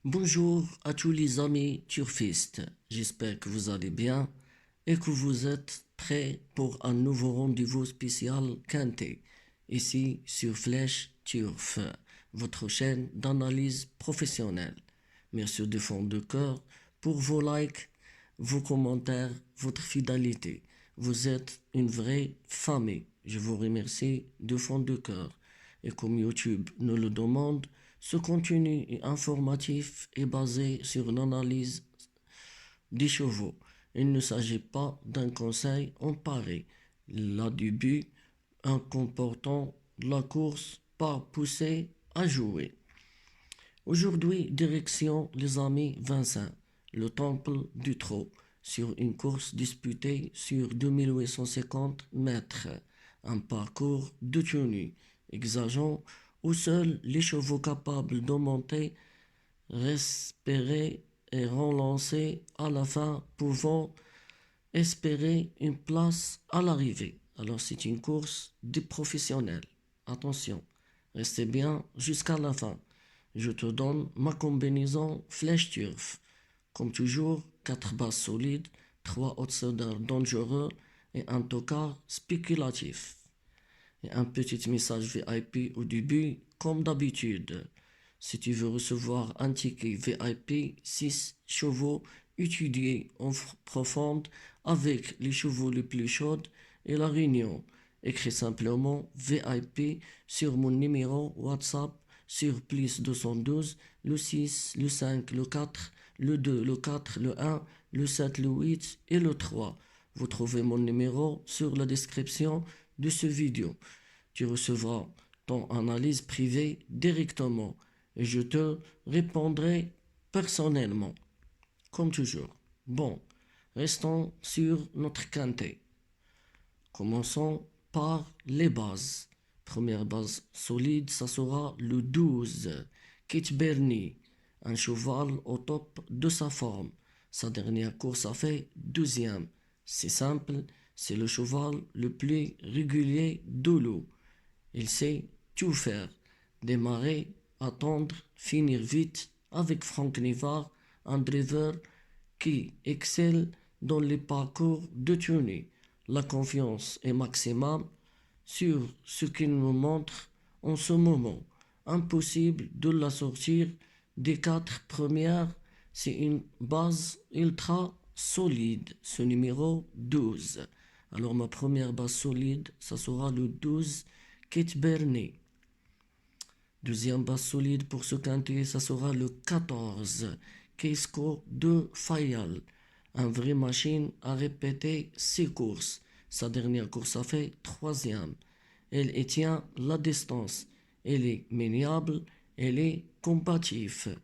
Bonjour à tous les amis turfistes, j'espère que vous allez bien et que vous êtes prêts pour un nouveau rendez-vous spécial Quintet, ici sur Flèche Turf, votre chaîne d'analyse professionnelle. Merci de fond de cœur pour vos likes, vos commentaires, votre fidélité. Vous êtes une vraie famille. Je vous remercie de fond de cœur. Et comme YouTube nous le demande, ce contenu est informatif et basé sur l'analyse des chevaux. Il ne s'agit pas d'un conseil en pareil. Là du but, en comportant la course par poussée à jouer. Aujourd'hui, direction les amis Vincent, le temple du trot, sur une course disputée sur 2850 mètres, un parcours de tenue, exigeant où seuls les chevaux capables de monter, respirer et relancer à la fin pouvant espérer une place à l'arrivée. Alors c'est une course des professionnels. Attention, restez bien jusqu'à la fin. Je te donne ma combinaison flèche turf. Comme toujours, 4 bases solides, 3 outsiders dangereux et un tocard spéculatif. Et un petit message VIP au début, comme d'habitude. Si tu veux recevoir un ticket VIP 6 chevaux étudiés en profonde avec les chevaux les plus chauds et la réunion, écris simplement VIP sur mon numéro WhatsApp sur plus 212, le 6, le 5, le 4, le 2, le 4, le 1, le 7, le 8 et le 3. Vous trouvez mon numéro sur la description de ce vidéo. Tu recevras ton analyse privée directement et je te répondrai personnellement, comme toujours. Bon, restons sur notre quintet. Commençons par les bases. Première base solide, ça sera le 12, Kit Bernie, un cheval au top de sa forme. Sa dernière course a fait deuxième. C'est simple, c'est le cheval le plus régulier de l'eau. Il sait tout faire, démarrer, attendre, finir vite avec Franck Nivard, un driver qui excelle dans les parcours de tournée. La confiance est maximale sur ce qu'il nous montre en ce moment. Impossible de la sortir des 4 premières, c'est une base ultra solide, ce numéro 12. Alors ma première base solide, ça sera le 12 Kate Bernet. Deuxième base solide pour ce quintet, ça sera le 14 Keisco de Fayal. Un vrai machine à répéter ses courses. Sa dernière course a fait troisième. Elle tient la distance. Elle est maniable, elle est combative.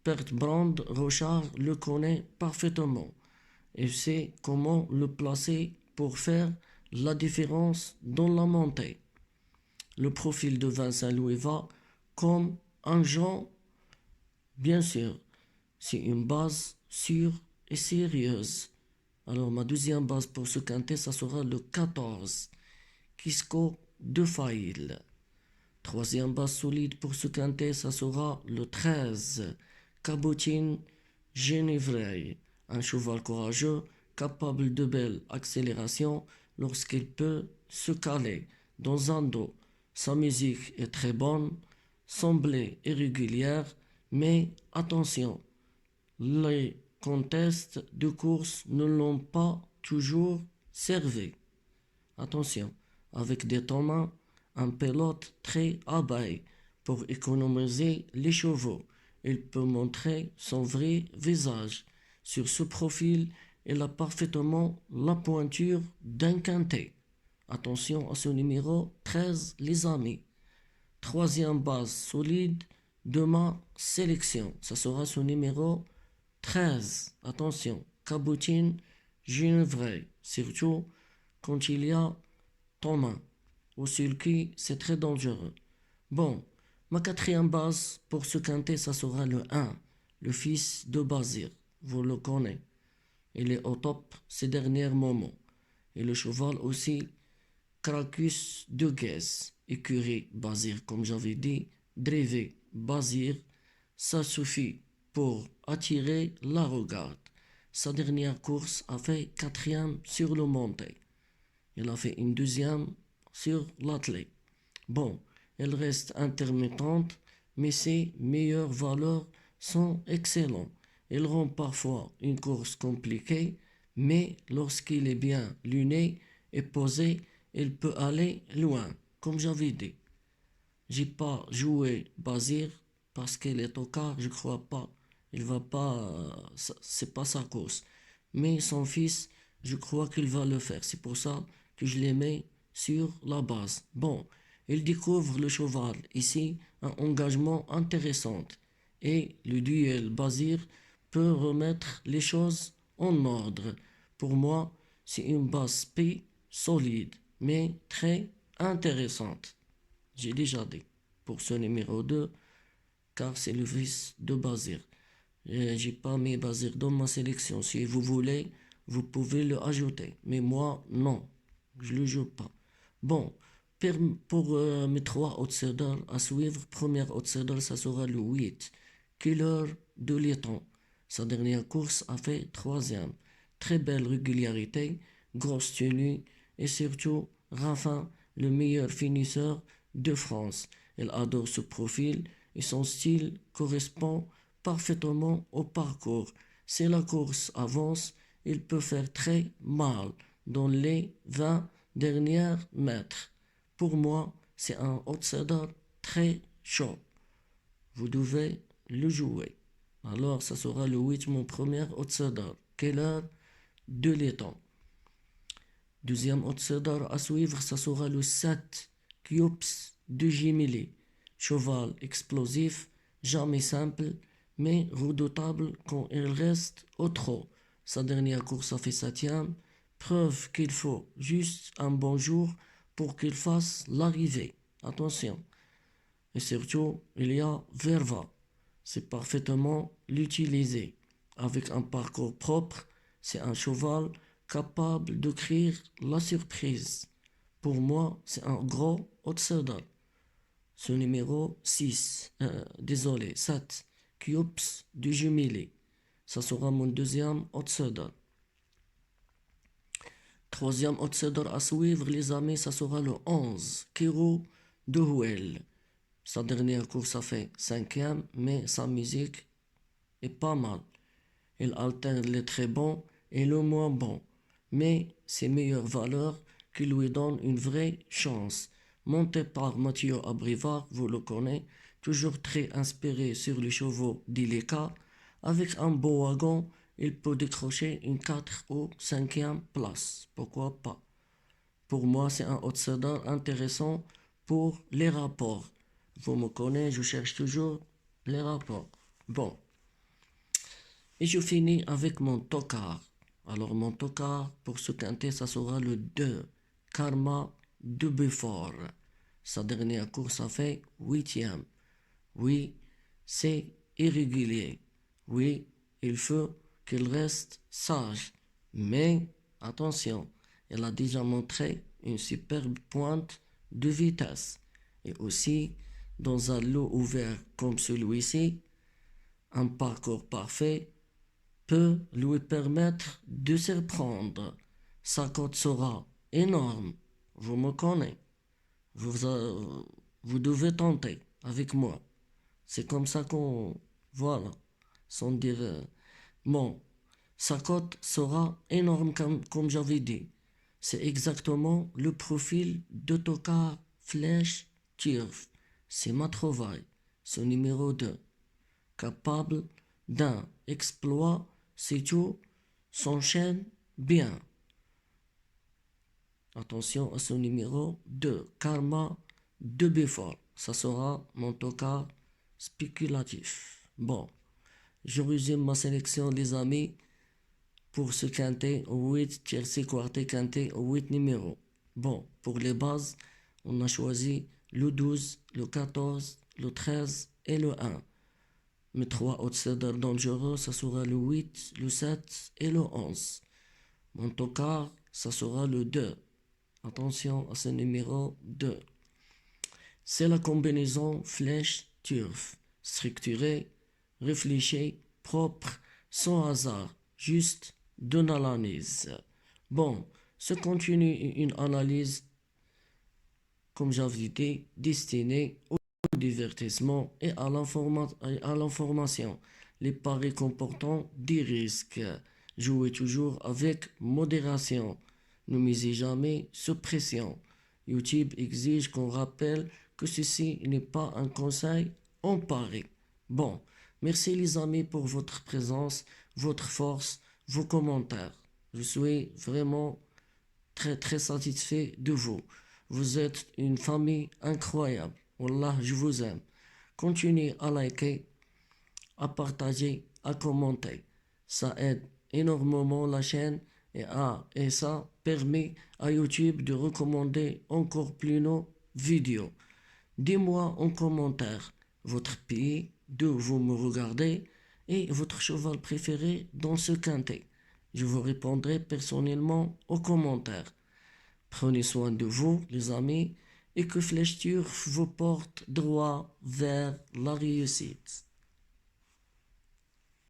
Bert Brand Rochard le connaît parfaitement et sait comment le placer pour faire la différence dans la montée. Le profil de Vincent Louis va comme un genre, bien sûr, c'est une base sûre et sérieuse. Alors ma deuxième base pour ce quintet, ça sera le 14, Kisco de Fail. Troisième base solide pour ce quintet, ça sera le 13, Cabotine Genevrey. Un cheval courageux, capable de belles accélérations lorsqu'il peut se caler dans un dos. Sa musique est très bonne, semblée irrégulière, mais attention, les contests de course ne l'ont pas toujours servi. Attention, avec des tomates, un pilote très abeille pour économiser les chevaux. Il peut montrer son vrai visage. Sur ce profil, il a parfaitement la pointure d'un quintet. Attention à ce numéro 13, les amis. Troisième base solide de ma sélection. Ça sera ce numéro 13. Attention, Cabotine Ginevray. Surtout quand il y a Thomas. Au sulky, c'est très dangereux. Bon, ma quatrième base pour ce quintet, ça sera le 1, le fils de Bazir. Vous le connaissez. Il est au top ces derniers moments. Et le cheval aussi, Cracus de Guess, écurie Bazir, comme j'avais dit, Drevé Bazir, ça suffit pour attirer la regarde. Sa dernière course a fait 4e sur le monté. Il a fait une 2e sur l'attelé. Bon, elle reste intermittente, mais ses meilleures valeurs sont excellentes. Il rend parfois une course compliquée, mais lorsqu'il est bien luné et posé, il peut aller loin, comme j'avais dit. J'ai pas joué Bazir parce qu'il est au quart, je crois pas. Il va pas, c'est pas sa course. Mais son fils, je crois qu'il va le faire. C'est pour ça que je les mets sur la base. Bon, il découvre le cheval ici, un engagement intéressant. Et le duel Bazir peut remettre les choses en ordre. Pour moi, c'est une base P solide, mais très intéressante. J'ai déjà dit pour ce numéro 2, car c'est le fils de Bazir. J'ai pas mis Bazir dans ma sélection. Si vous voulez, vous pouvez le ajouter. Mais moi, non. Je le joue pas. Bon, pour mes 3 outsiders à suivre, premier outsider, ça sera le 8. Killer de Letton. Sa dernière course a fait 3e. Très belle régularité, grosse tenue et surtout, Raffin, le meilleur finisseur de France. Elle adore ce profil et son style correspond parfaitement au parcours. Si la course avance, il peut faire très mal dans les 20 derniers mètres. Pour moi, c'est un outsider très chaud. Vous devez le jouer. Alors, ça sera le 8, mon premier outsider. Keller de l'étang. Deuxième outsider à suivre, ça sera le 7, Cubes de Gimili. Cheval explosif, jamais simple, mais redoutable quand il reste au trot. Sa dernière course a fait 7e, preuve qu'il faut juste un bon jour pour qu'il fasse l'arrivée. Attention. Et surtout, il y a Verva. C'est parfaitement l'utiliser. Avec un parcours propre, c'est un cheval capable de créer la surprise. Pour moi, c'est un gros outsider. Ce numéro 6, 7, Cubes du Jumelé. Ça sera mon deuxième outsider. Troisième outsider à suivre, les amis, ça sera le 11, Kiro de Huel. Sa dernière course a fait 5e, mais sa musique est pas mal. Il alterne les très bons et le moins bon, mais ses meilleures valeurs qui lui donnent une vraie chance. Monté par Mathieu Abrivard, vous le connaissez, toujours très inspiré sur les chevaux d'Ileka, avec un beau wagon, il peut décrocher une 4 ou 5e place. Pourquoi pas? Pour moi, c'est un outsider intéressant pour les rapports. Vous me connaissez, je cherche toujours les rapports. Bon. Et je finis avec mon tocard. Alors mon tocard, pour ce quintet, ça sera le 2, Karma de Beaufort. Sa dernière course a fait 8e. Oui, c'est irrégulier. Oui, il faut qu'il reste sage. Mais attention, elle a déjà montré une superbe pointe de vitesse. Et aussi, dans un lot ouvert comme celui-ci, un parcours parfait peut lui permettre de surprendre. Sa cote sera énorme. Vous me connaissez. Vous devez tenter avec moi. C'est comme ça qu'on... Voilà. Sans dire... bon, sa cote sera énorme comme j'avais dit. C'est exactement le profil de Tocard Flèche Turf. C'est ma trouvaille. Ce numéro 2. Capable d'un exploit si tout s'enchaîne bien. Attention à ce numéro 2, Karma de Beaufort. Ça sera mon tocard spéculatif. Bon, je résume ma sélection, les amis, pour ce quintet au 8, tiercé, quartet, quintet au 8 numéros. Bon, pour les bases, on a choisi le 12, le 14, le 13 et le 1. Mes 3 outsiders dangereux, ça sera le 8, le 7 et le 11. Mon tocard, ça sera le 2. Attention à ce numéro 2. C'est la combinaison flèche-turf, structurée, réfléchie propre, sans hasard, juste d'une analyse. Bon, ce contenu est une analyse, comme j'avais dit, destinée au divertissement et à l'information. Les paris comportant des risques. Jouez toujours avec modération. Ne misez jamais sous pression. YouTube exige qu'on rappelle que ceci n'est pas un conseil en pari. Bon, merci les amis pour votre présence, votre force, vos commentaires. Je suis vraiment très très satisfait de vous. Vous êtes une famille incroyable. Wallah, je vous aime. Continuez à liker, à partager, à commenter. Ça aide énormément la chaîne et ça permet à YouTube de recommander encore plus nos vidéos. Dis-moi en commentaire votre pays, d'où vous me regardez et votre cheval préféré dans ce quintet. Je vous répondrai personnellement aux commentaires. Prenez soin de vous, les amis, et que Flèche Turf vous porte droit vers la réussite.